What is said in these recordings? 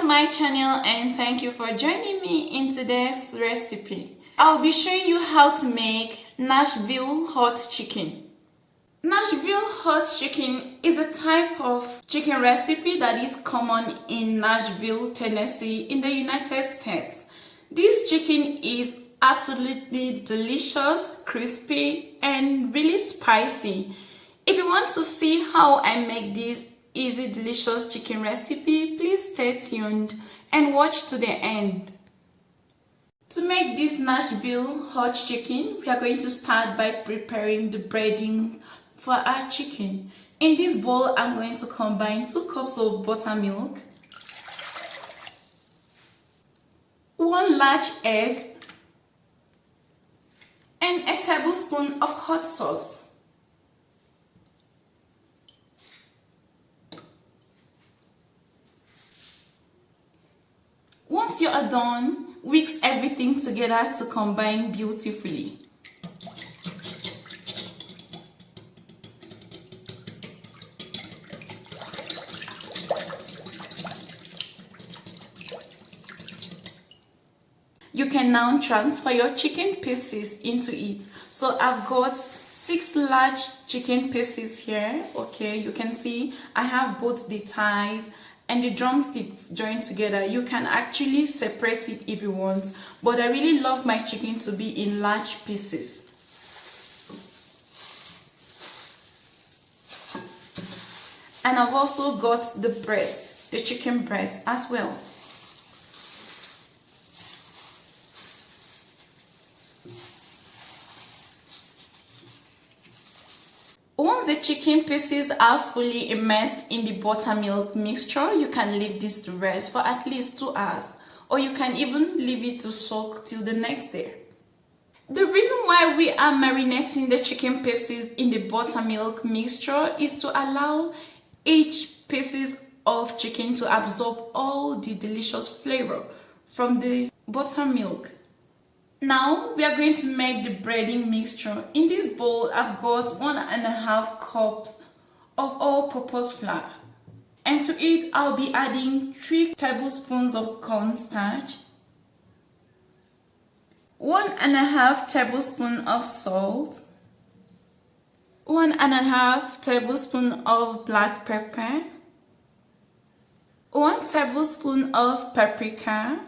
my channel and thank you for joining me in today's recipe. I'll be showing you how to make Nashville hot chicken. Nashville hot chicken is a type of chicken recipe that is common in Nashville, Tennessee in the United States. This chicken is absolutely delicious, crispy, and really spicy. If you want to see how I make this easy, delicious chicken recipe, please stay tuned and watch to the end. To make this Nashville hot chicken, we are going to start by preparing the breading for our chicken. In this bowl, I'm going to combine 2 cups of buttermilk, 1 large egg, and a tablespoon of hot sauce. Once you are done, mix everything together to combine beautifully. You can now transfer your chicken pieces into it. So I've got 6 large chicken pieces here. Okay, you can see I have both the thighs and the drumsticks joined together. You can actually separate it if you want, but I really love my chicken to be in large pieces. And I've also got the breast, the chicken breast as well. Once the chicken pieces are fully immersed in the buttermilk mixture, you can leave this to rest for at least 2 hours, or you can even leave it to soak till the next day. The reason why we are marinating the chicken pieces in the buttermilk mixture is to allow each pieces of chicken to absorb all the delicious flavor from the buttermilk. Now we are going to make the breading mixture. In this bowl, I've got 1.5 cups of all-purpose flour. And to it, I'll be adding 3 tablespoons of cornstarch, 1.5 tablespoons of salt, 1.5 tablespoons of black pepper, 1 tablespoon of paprika,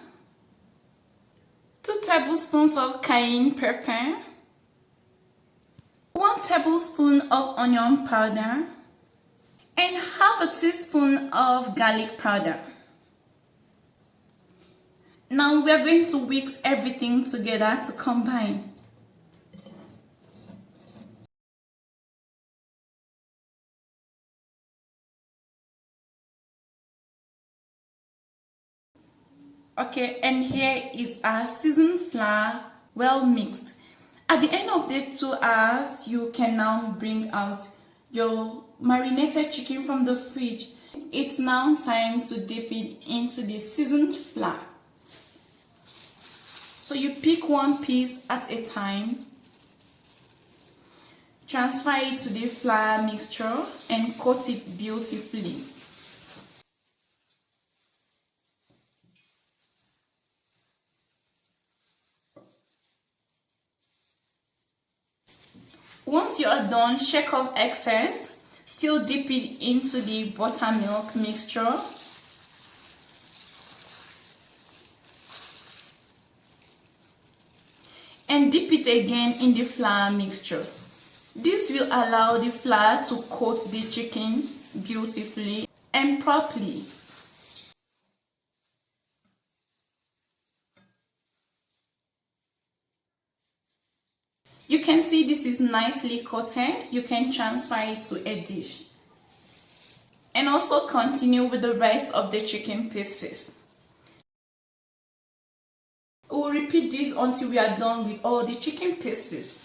2 tablespoons of cayenne pepper, 1 tablespoon of onion powder, and half a teaspoon of garlic powder. Now we are going to whisk everything together to combine. Okay, and here is our seasoned flour, well mixed. At the end of the 2 hours, you can now bring out your marinated chicken from the fridge. It's now time to dip it into the seasoned flour. So you pick 1 piece at a time, transfer it to the flour mixture and coat it beautifully. Once you are done, shake off excess, still dip it into the buttermilk mixture. And dip it again in the flour mixture. This will allow the flour to coat the chicken beautifully and properly. You can see this is nicely coated. You can transfer it to a dish. And also continue with the rest of the chicken pieces. We'll repeat this until we are done with all the chicken pieces.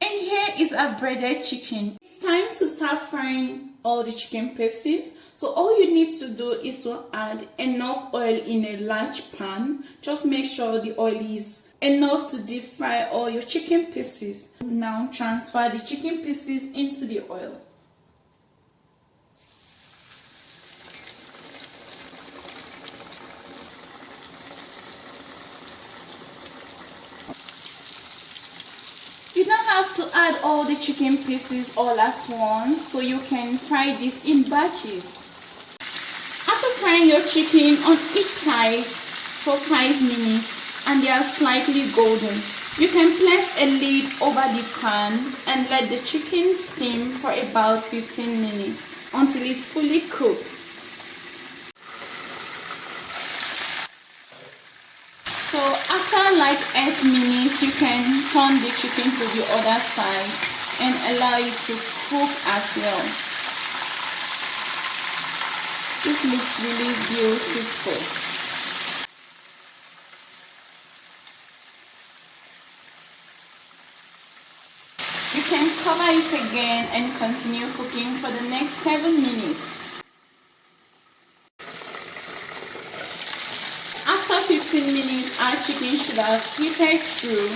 And here is our breaded chicken. It's time to start frying all the chicken pieces. So all you need to do is to add enough oil in a large pan. Just make sure the oil is enough to deep fry all your chicken pieces. Now transfer the chicken pieces into the oil. have to add all the chicken pieces all at once so you can fry this in batches. After frying your chicken on each side for 5 minutes and they are slightly golden, you can place a lid over the pan and let the chicken steam for about 15 minutes until it's fully cooked. So after like 8 minutes, you can turn the chicken to the other side and allow it to cook as well. This looks really beautiful. You can cover it again and continue cooking for the next 7 minutes. After 15 minutes, our chicken should have heated through.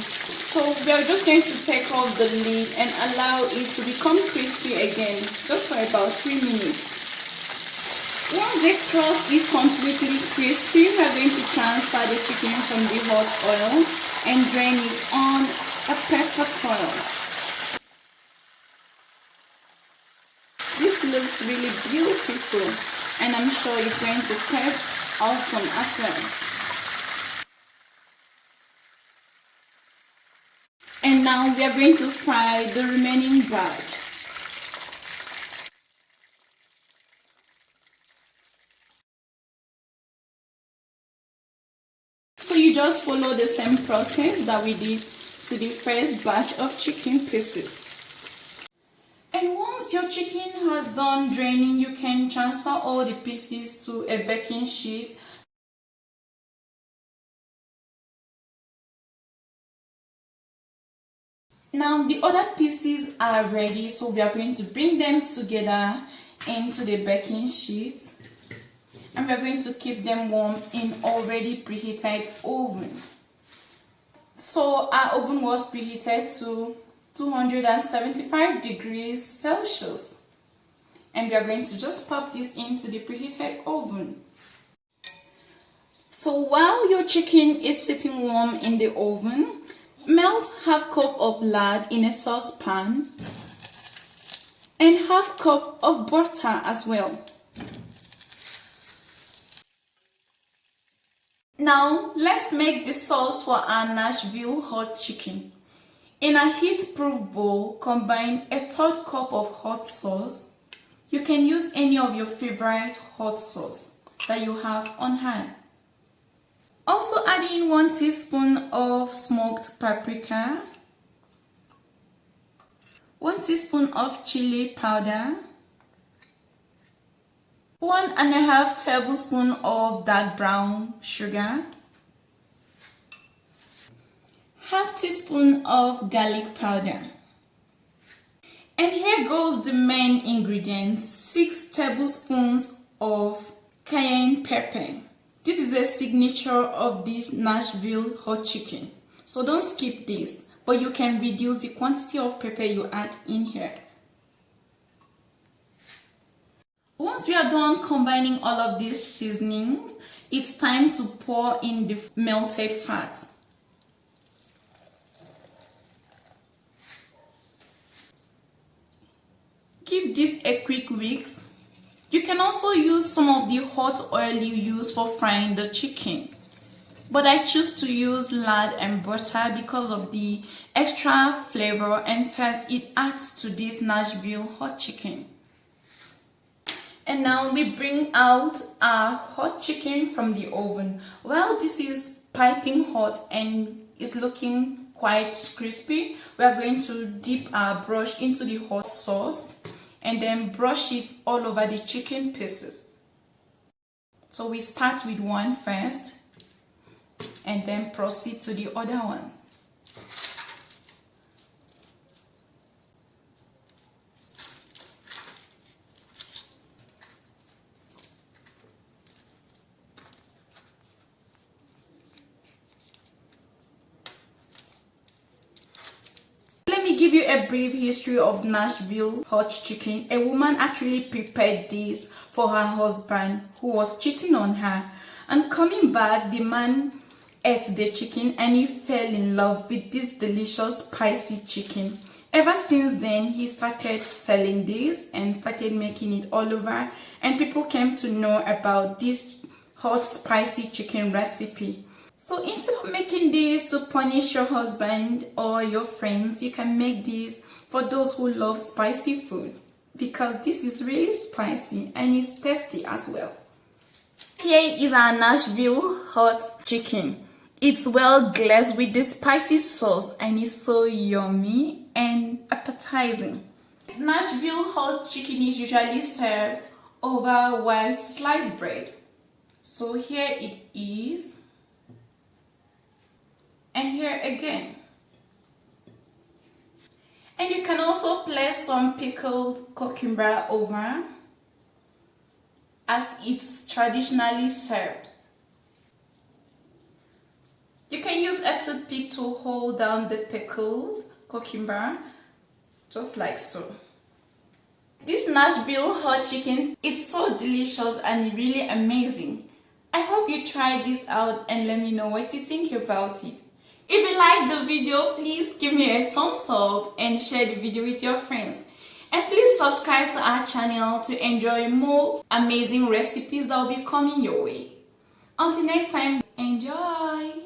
So we are just going to take off the lid and allow it to become crispy again, just for about 3 minutes. Once the crust is completely crispy, we are going to transfer the chicken from the hot oil and drain it on a paper towel. This looks really beautiful and I'm sure it's going to taste awesome as well. And now we are going to fry the remaining batch. So you just follow the same process that we did to the first batch of chicken pieces. And once your chicken has done draining, you can transfer all the pieces to a baking sheet. Now the other pieces are ready, so we are going to bring them together into the baking sheet. And we are going to keep them warm in already preheated oven. So our oven was preheated to 275 degrees Celsius. And we are going to just pop this into the preheated oven. So while your chicken is sitting warm in the oven, melt half cup of lard in a saucepan and half cup of butter as well. Now let's make the sauce for our Nashville hot chicken. In a heat-proof bowl, combine a 1/3 cup of hot sauce. You can use any of your favorite hot sauce that you have on hand. Also add in 1 teaspoon of smoked paprika, 1 teaspoon of chili powder, 1½ tablespoon of dark brown sugar, ½ teaspoon of garlic powder. And here goes the main ingredients: 6 tablespoons of cayenne pepper. This is a signature of this Nashville hot chicken, so don't skip this, but you can reduce the quantity of pepper you add in here. Once we are done combining all of these seasonings, it's time to pour in the melted fat. Give this a quick mix. You can also use some of the hot oil you use for frying the chicken, but I choose to use lard and butter because of the extra flavor and taste it adds to this Nashville hot chicken. And now we bring out our hot chicken from the oven. Well, this is piping hot and it's looking quite crispy. We are going to dip our brush into the hot sauce and then brush it all over the chicken pieces. So we start with one first and then proceed to the other one. Give you a brief history of Nashville hot chicken. A woman actually prepared this for her husband who was cheating on her, and coming back the man ate the chicken and he fell in love with this delicious spicy chicken. Ever since then, he started selling this and started making it all over, and people came to know about this hot spicy chicken recipe. So instead of making this to punish your husband or your friends, you can make this for those who love spicy food, because this is really spicy and it's tasty as well. Here is our Nashville hot chicken. It's well glazed with the spicy sauce and it's so yummy and appetizing. Nashville hot chicken is usually served over white sliced bread. So here it is, and here again. And you can also place some pickled cucumber over, as it's traditionally served. You can use a toothpick to hold down the pickled cucumber, just like so. This Nashville hot chicken, it's so delicious and really amazing. I hope you try this out and let me know what you think about it. If you like the video, please give me a thumbs up and share the video with your friends. And please subscribe to our channel to enjoy more amazing recipes that will be coming your way. Until next time, enjoy!